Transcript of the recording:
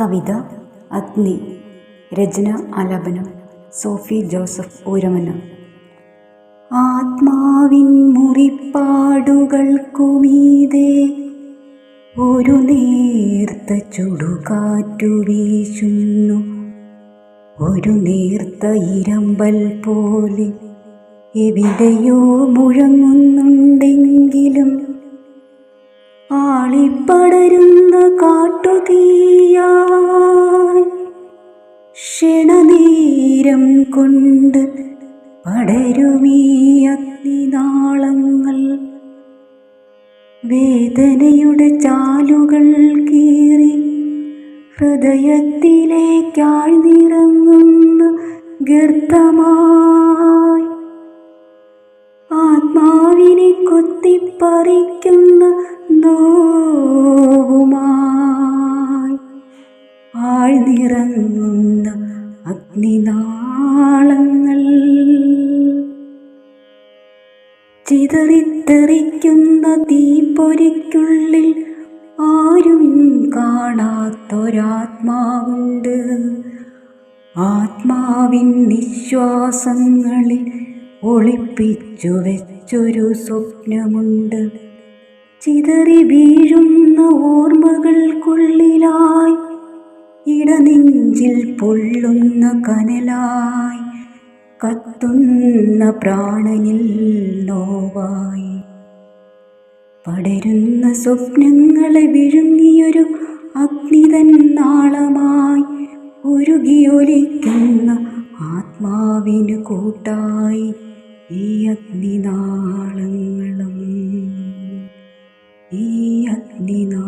കവിത അഗ്നി. രചന ആലാപനം സോഫി ജോസഫ് ഊരമന. ആത്മാവിൻ മുറിപ്പാടുകൾക്കുമീതെ ഒരു നേർത്ത ചുടുകാറ്റു വീശുന്നു. ഒരു നേർത്ത ഇരമ്പൽ പോലെ എവിടെയോ മുഴങ്ങുന്നുണ്ടെങ്കിലും ആളിപ്പടരുന്ന കാട്ടുതീയായി ക്ഷണനേരം കൊണ്ട് പടരുമീ അഗ്നിനാളങ്ങൾ. വേദനയുടെ ചാലുകൾ കീറി ഹൃദയത്തിലേക്കാഴ്ന്നിറങ്ങുന്ന ഗർത്തമായി ആത്മാവിനെ കൊത്തിപ്പറിക്കുന്ന നോവുമായി ആഴ്ന്നിറങ്ങുന്ന അഗ്നിനാളങ്ങൾ. ചിതറിത്തെറിക്കുന്ന തീപ്പൊരിക്കുള്ളിൽ ആരും കാണാത്തൊരാത്മാവുണ്ട്. ആത്മാവിൻ നിശ്വാസങ്ങളിൽ ഒളിപ്പിച്ചു വെച്ചൊരു സ്വപ്നമുണ്ട്. ചിതറി വീഴുന്ന ഓർമ്മകൾക്കുള്ളിലായി ഇടനെഞ്ചിൽ പൊള്ളുന്ന കനലായി കത്തുന്ന പ്രാണനിൽ നോവായി പടരുന്ന സ്വപ്നങ്ങളെ വിഴുങ്ങിയൊരു അഗ്നിതൻ നാളമായി ഉരുകിയൊലിക്കുന്ന ആത്മാവിനു കൂട്ടായി ഈ അഗ്നിനാളങ്ങളും ഈ അഗ്നിനാളങ്ങളും.